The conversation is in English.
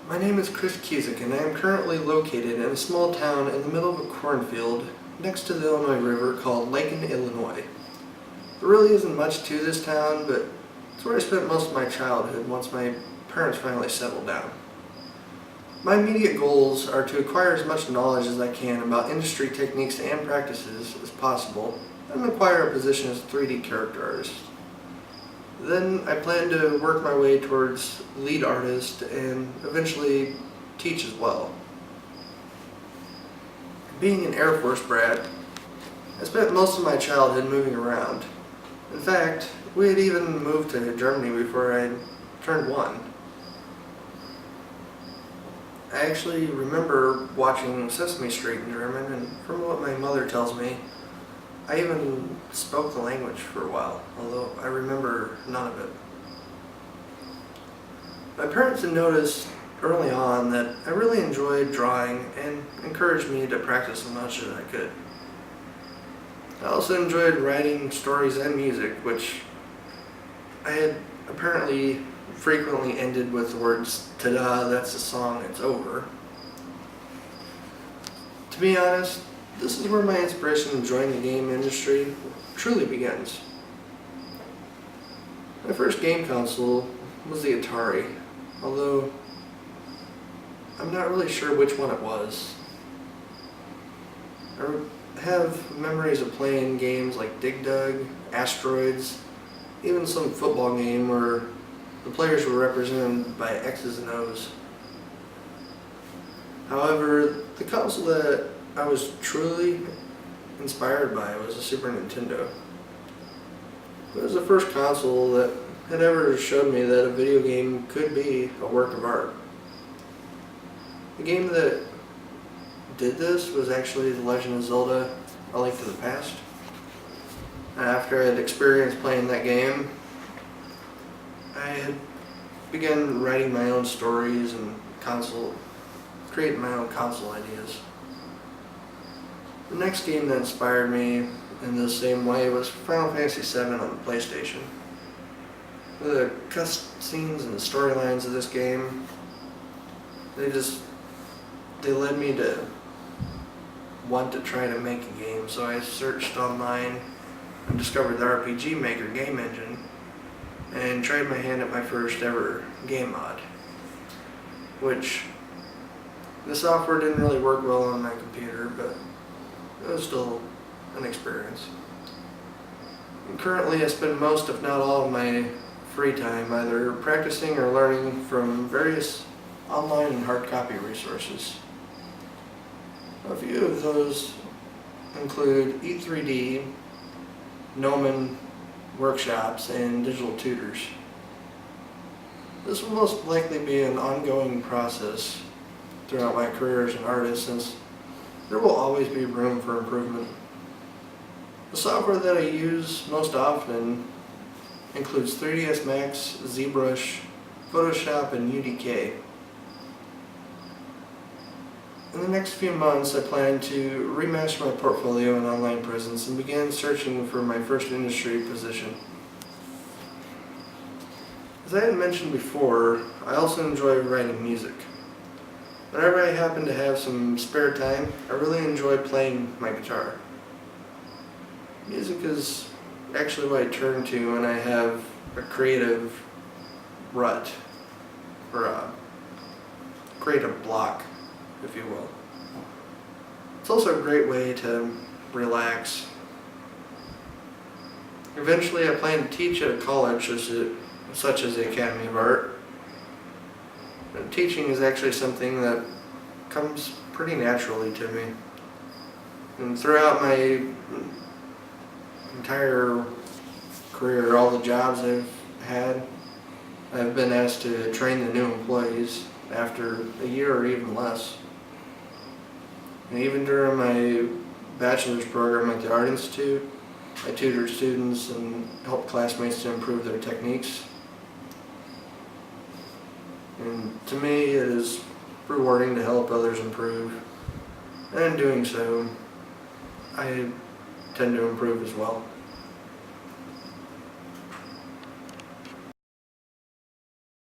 My name is CCusac, and I am currently located in a small town in the middle of a cornfield next to the Illinois River called Lincoln, Illinois. There really isn't much to this town, but it's where I spent most of my childhood once my parents finally settled down. My immediate goals are to acquire as much knowledge as I can about industry techniques and practices as possible, and acquire a position as a 3D character artist. Then I plan to work my way towards lead artist and eventually teach as well. Being an Air Force brat, I spent most of my childhood moving around. In fact, we had even moved to Germany before I turned 1. I actually remember watching Sesame Street in German, and from what my mother tells me, I even spoke the language for a while, although I remember none of it. My parents had noticed early on that I really enjoyed drawing and encouraged me to practice as much as I could. I also enjoyed writing stories and music, which I had apparently frequently ended with the words, "Ta-da, that's the song, it's over." To be honest, this is where my inspiration to join the game industry truly begins. My first game console was the Atari, although I'm not really sure which one it was. I have memories of playing games like Dig Dug, Asteroids, even some football game where the players were represented by X's and O's. However, the console that I was truly inspired by was a Super Nintendo. It was the first console that had ever showed me that a video game could be a work of art. The game that did this was actually The Legend of Zelda: A Link to the Past. After I had experienced playing that game, I had begun writing my own stories and creating my own console ideas. The next game that inspired me in the same way was Final Fantasy VII on the PlayStation. The cutscenes and the storylines of this game, they led me to want to try to make a game, so I searched online and discovered the RPG Maker game engine and tried my hand at my first ever game mod, which the software didn't really work well on my computer, but it was still an experience. And currently I spend most, if not all, of my free time either practicing or learning from various online and hard copy resources. A few of those include E3D, Gnomon workshops, and digital tutors. This will most likely be an ongoing process throughout my career as an artist, since there will always be room for improvement. The software that I use most often includes 3ds Max, ZBrush, Photoshop, and UDK. In the next few months, I plan to remaster my portfolio and online presence and begin searching for my first industry position. As I had mentioned before, I also enjoy writing music. Whenever I happen to have some spare time, I really enjoy playing my guitar. Music is actually what I turn to when I have a creative rut, or a creative block, if you will. It's also a great way to relax. Eventually I plan to teach at a college such as the Academy of Art. And teaching is actually something that comes pretty naturally to me. And throughout my entire career, all the jobs I've had, I've been asked to train the new employees after a year or even less. And even during my bachelor's program at the Art Institute, I tutored students and helped classmates to improve their techniques. And to me, it is rewarding to help others improve. And in doing so, I tend to improve as well.